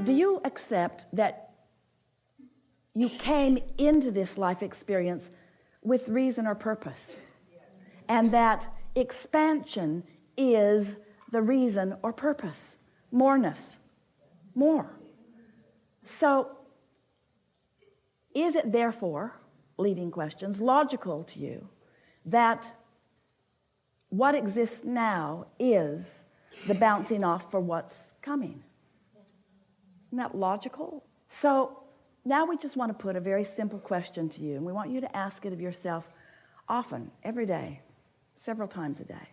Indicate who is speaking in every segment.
Speaker 1: Do you accept that you came into this life experience with reason or purpose? And that expansion is the reason or purpose. Moreness. More. So, is it therefore, leading questions, logical to you that what exists now is the bouncing off for what's coming? Isn't that logical? So, now we just want to put a very simple question to you, and we want you to ask it of yourself often, every day, several times a day.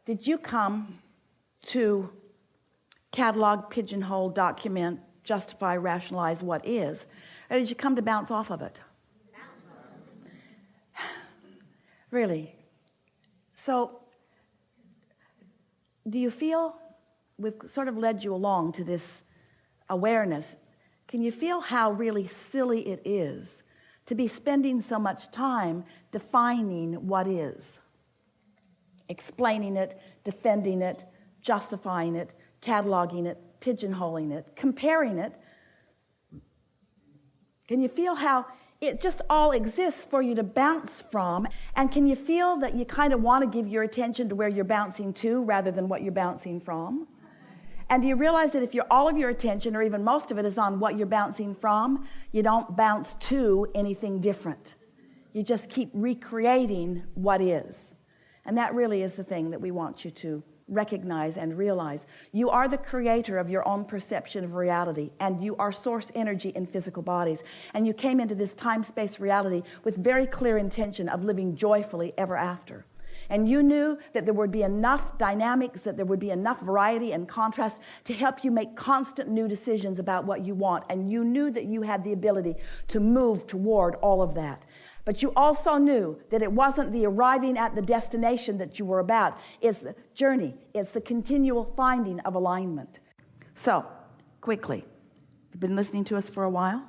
Speaker 1: Did you come to catalog, pigeonhole, document, justify, rationalize what is, or did you come to bounce off of it? Really? So, do you feel, we've sort of led you along to this awareness, can you feel how really silly it is to be spending so much time defining what is? Explaining it, defending it, justifying it, cataloging it, pigeonholing it, comparing it. Can you feel how it just all exists for you to bounce from? And can you feel that you kind of want to give your attention to where you're bouncing to rather than what you're bouncing from? And do you realize that if all of your attention, or even most of it, is on what you're bouncing from, you don't bounce to anything different. You just keep recreating what is. And that really is the thing that we want you to recognize and realize. You are the creator of your own perception of reality, and you are source energy in physical bodies. And you came into this time-space reality with very clear intention of living joyfully ever after. And you knew that there would be enough dynamics, that there would be enough variety and contrast to help you make constant new decisions about what you want. And you knew that you had the ability to move toward all of that. But you also knew that it wasn't the arriving at the destination that you were about. It's the journey. It's the continual finding of alignment. So, quickly, you've been listening to us for a while?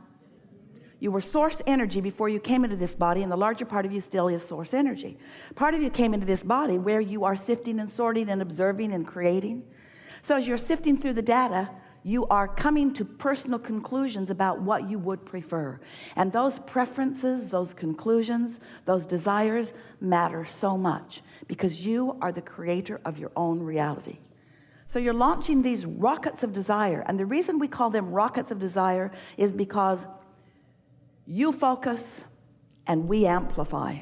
Speaker 1: You were source energy before you came into this body, and the larger part of you still is source energy. Part of you came into this body where you are sifting and sorting and observing and creating. So as you're sifting through the data, you are coming to personal conclusions about what you would prefer. And those preferences, those conclusions, those desires matter so much because you are the creator of your own reality. So you're launching these rockets of desire. And the reason we call them rockets of desire is because you focus and we amplify.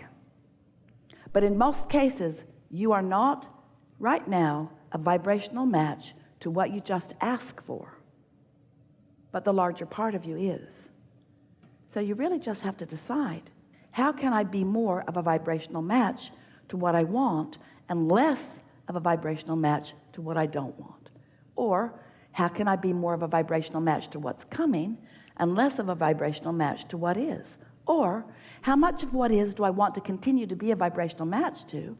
Speaker 1: But in most cases, you are not right now a vibrational match to what you just ask for. But the larger part of you is. So you really just have to decide, how can I be more of a vibrational match to what I want and less of a vibrational match to what I don't want? Or how can I be more of a vibrational match to what's coming and less of a vibrational match to what is? Or how much of what is do I want to continue to be a vibrational match to?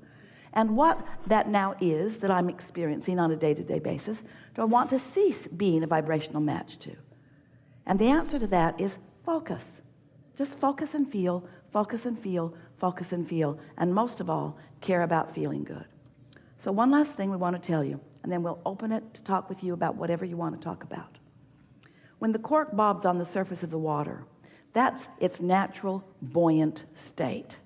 Speaker 1: And what that now is that I'm experiencing on a day-to-day basis do I want to cease being a vibrational match to? And the answer to that is focus. Just focus and feel, focus and feel, focus and feel. And most of all, care about feeling good. So one last thing we want to tell you, and then we'll open it to talk with you about whatever you want to talk about. When the cork bobs on the surface of the water, that's its natural buoyant state.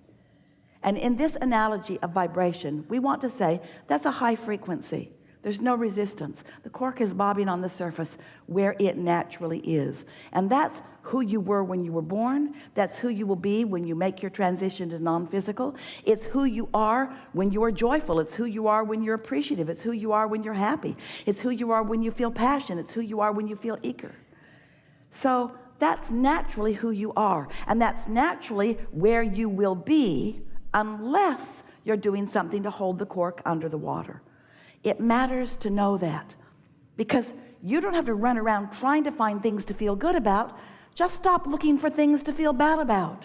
Speaker 1: And in this analogy of vibration, we want to say that's a high frequency. There's no resistance. The cork is bobbing on the surface where it naturally is. And that's who you were when you were born. That's who you will be when you make your transition to non-physical. It's who you are when you are joyful. It's who you are when you're appreciative. It's who you are when you're happy. It's who you are when you feel passion. It's who you are when you feel eager. So that's naturally who you are. And that's naturally where you will be unless you're doing something to hold the cork under the water. It matters to know that, because you don't have to run around trying to find things to feel good about. Just stop looking for things to feel bad about.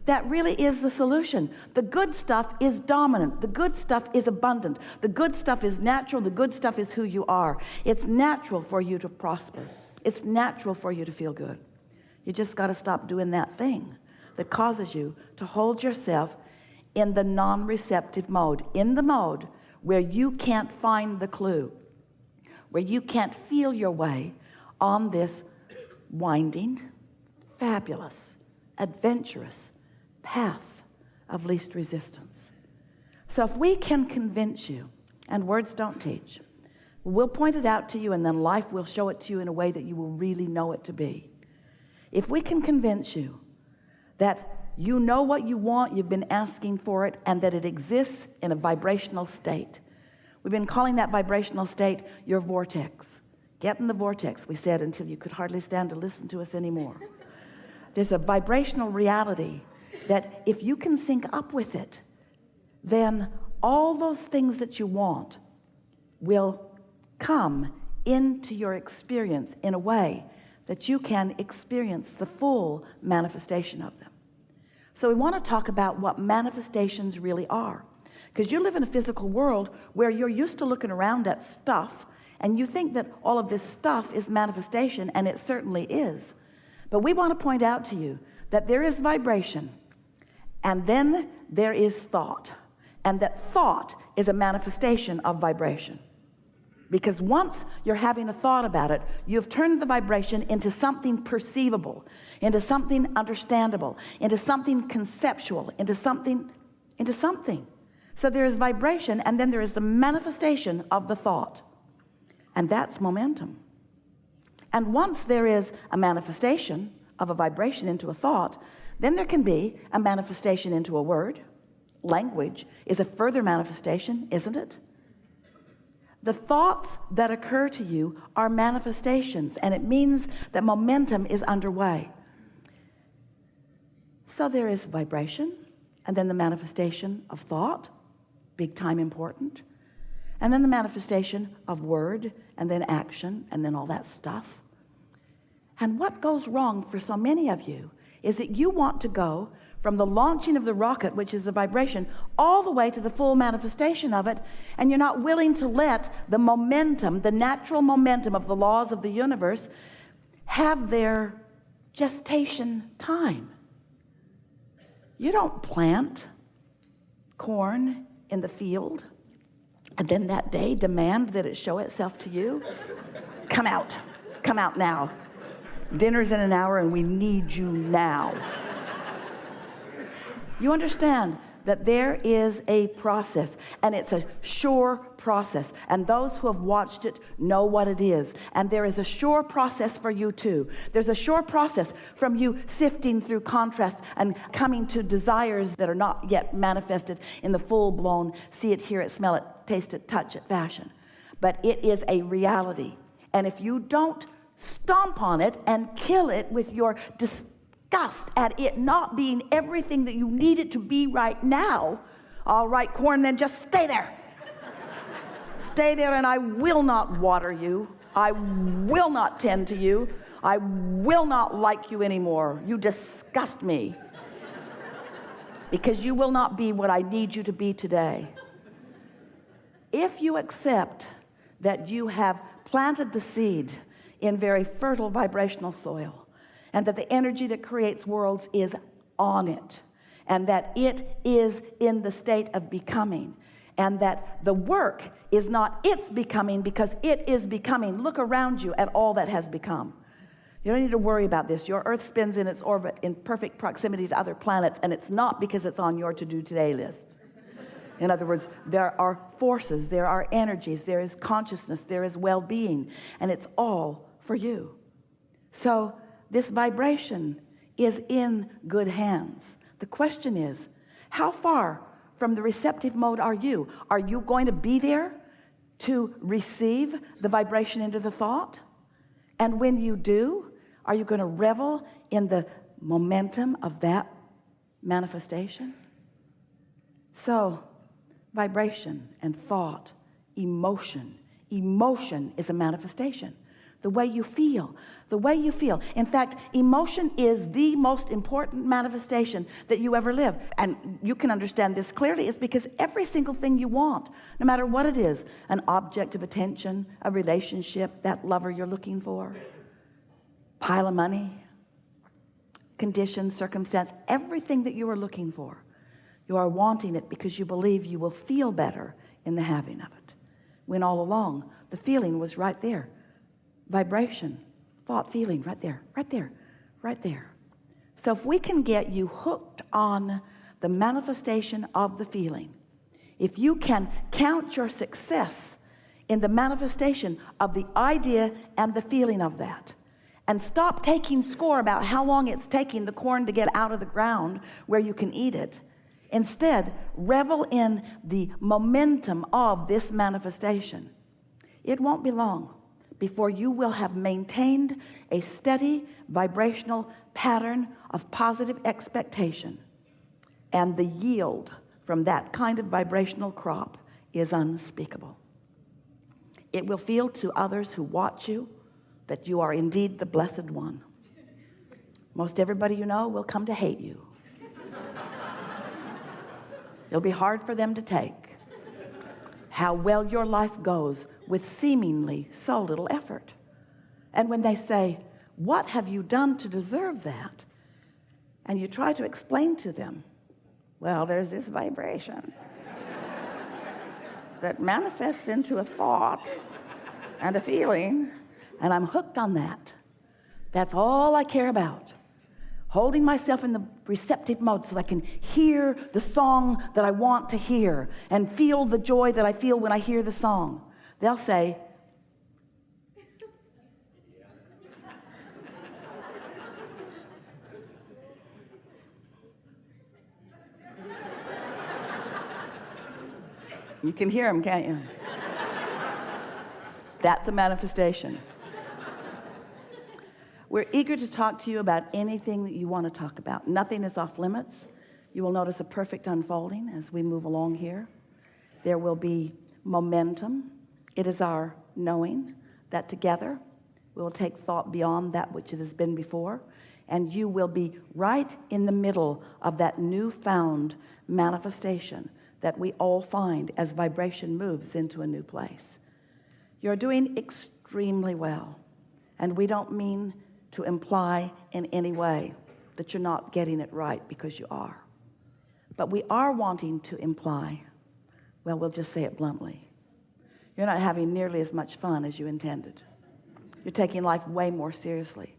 Speaker 1: That really is the solution. The good stuff is dominant. The good stuff is abundant. The good stuff is natural. The good stuff is who you are. It's natural for you to prosper. It's natural for you to feel good. You just got to stop doing that thing that causes you to hold yourself in the non-receptive mode, in the mode where you can't find the clue, where you can't feel your way on this winding, fabulous, adventurous path of least resistance. So if we can convince you, and words don't teach, we'll point it out to you, and then life will show it to you in a way that you will really know it to be. If we can convince you that you know what you want, you've been asking for it, and that it exists in a vibrational state. We've been calling that vibrational state your vortex. Get in the vortex, we said, until you could hardly stand to listen to us anymore. There's a vibrational reality that if you can sync up with it, then all those things that you want will come into your experience in a way that you can experience the full manifestation of them. So we want to talk about what manifestations really are. Because you live in a physical world where you're used to looking around at stuff, and you think that all of this stuff is manifestation, and it certainly is. But we want to point out to you that there is vibration, and then there is thought. And that thought is a manifestation of vibration. Because once you're having a thought about it, you've turned the vibration into something perceivable, into something understandable, into something conceptual, into something. So there is vibration, and then there is the manifestation of the thought. And that's momentum. And once there is a manifestation of a vibration into a thought, then there can be a manifestation into a word. Language is a further manifestation, isn't it? The thoughts that occur to you are manifestations, and it means that momentum is underway. So there is vibration, and then the manifestation of thought, big time important, and then the manifestation of word, and then action, and then all that stuff. And what goes wrong for so many of you is that you want to go from the launching of the rocket, which is the vibration, all the way to the full manifestation of it, and you're not willing to let the momentum, the natural momentum of the laws of the universe, have their gestation time. You don't plant corn in the field and then that day demand that it show itself to you. Come out now. Dinner's in an hour and we need you now. You understand that there is a process, and it's a sure process, and those who have watched it know what it is. And there is a sure process for you too. There's a sure process from you sifting through contrast and coming to desires that are not yet manifested in the full-blown see it, hear it, smell it, taste it, touch it fashion. But it is a reality. And if you don't stomp on it and kill it with your disgust at it not being everything that you need it to be right now, all right, corn, then just stay there. Stay there, and I will not water you. I will not tend to you. I will not like you anymore. You disgust me. Because you will not be what I need you to be today. If you accept that you have planted the seed in very fertile vibrational soil, and that the energy that creates worlds is on it, and that it is in the state of becoming, and that the work is not its becoming because it is becoming. Look around you at all that has become. You don't need to worry about this. Your Earth spins in its orbit in perfect proximity to other planets, and it's not because it's on your to-do today list. In other words, there are forces, there are energies, there is consciousness, there is well-being, and it's all for you. So this vibration is in good hands. The question is, how far from the receptive mode are you? Are you going to be there to receive the vibration into the thought? And when you do, are you going to revel in the momentum of that manifestation? So, vibration and thought, emotion. Emotion is a manifestation. The way you feel. In fact, emotion is the most important manifestation that you ever live. And you can understand this clearly. It's because every single thing you want, no matter what it is, an object of attention, a relationship, that lover you're looking for, pile of money, condition, circumstance, everything that you are looking for, you are wanting it because you believe you will feel better in the having of it. When all along, The feeling was right there. Vibration, thought, feeling, right there, right there, right there. So if we can get you hooked on the manifestation of the feeling, if you can count your success in the manifestation of the idea and the feeling of that, and stop taking score about how long it's taking the corn to get out of the ground where you can eat it, instead revel in the momentum of this manifestation, it won't be long before you will have maintained a steady vibrational pattern of positive expectation, and the yield from that kind of vibrational crop is unspeakable. It will feel to others who watch you that you are indeed the blessed one. Most everybody you know will come to hate you. It'll be hard for them to take how well your life goes with seemingly so little effort. And when they say, "What have you done to deserve that?" and you try to explain to them, well, there's this vibration that manifests into a thought and a feeling, and I'm hooked on that. That's all I care about. Holding myself in the receptive mode so I can hear the song that I want to hear and feel the joy that I feel when I hear the song. They'll say, you can hear them, can't you? That's a manifestation. We're eager to talk to you about anything that you want to talk about. Nothing is off limits. You will notice a perfect unfolding as we move along here. There will be momentum. It is our knowing that together we will take thought beyond that which it has been before, and you will be right in the middle of that newfound manifestation that we all find as vibration moves into a new place. You're doing extremely well, and we don't mean to imply in any way that you're not getting it right, because you are. But we are wanting to imply, well, we'll just say it bluntly, you're not having nearly as much fun as you intended. You're taking life way more seriously,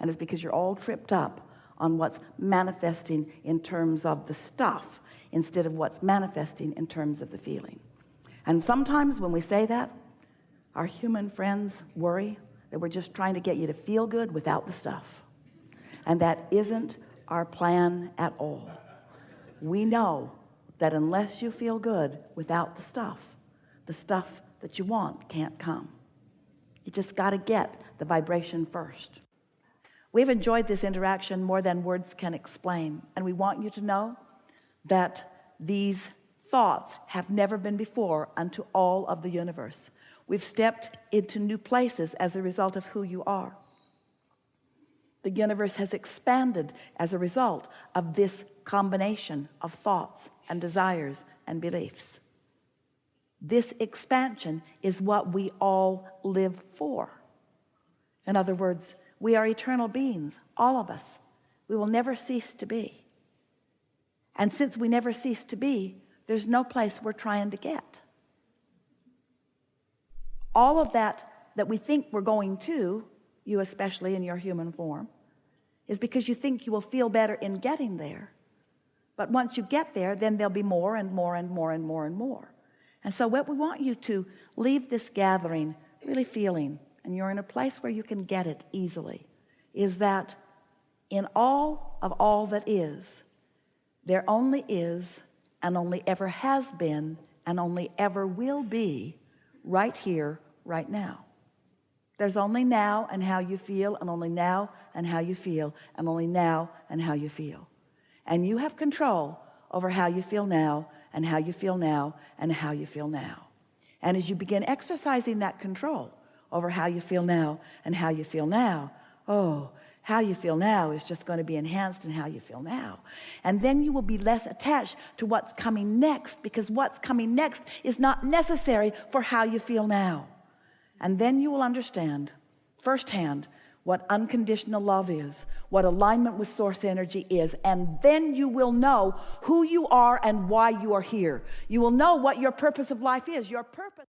Speaker 1: and it's because you're all tripped up on what's manifesting in terms of the stuff instead of what's manifesting in terms of the feeling. And sometimes when we say that, our human friends worry that we're just trying to get you to feel good without the stuff. And that isn't our plan at all. We know that unless you feel good without the stuff that you want can't come. You just got to get the vibration first. We've enjoyed this interaction more than words can explain, and we want you to know that these thoughts have never been before unto all of the universe. We've stepped into new places as a result of who you are. The universe has expanded as a result of this combination of thoughts and desires and beliefs. This expansion is what we all live for. In other words, we are eternal beings, all of us. We will never cease to be. And since we never cease to be, there's no place we're trying to get. All of that we think we're going to, you especially in your human form, is because you think you will feel better in getting there. But once you get there, then there'll be more and more and more and more and more. And so what we want you to leave this gathering really feeling, and you're in a place where you can get it easily, is that in all of all that is, there only is and only ever has been and only ever will be right here, right now. There's only now and how you feel, and only now and how you feel, and only now and how you feel. And you have control over how you feel now and how you feel now and how you feel now. And as you begin exercising that control over how you feel now and how you feel now, oh, how you feel now is just going to be enhanced in how you feel now. And then you will be less attached to what's coming next, because what's coming next is not necessary for how you feel now. And then you will understand firsthand what unconditional love is, what alignment with source energy is, and then you will know who you are and why you are here. You will know what your purpose of life is. Your purpose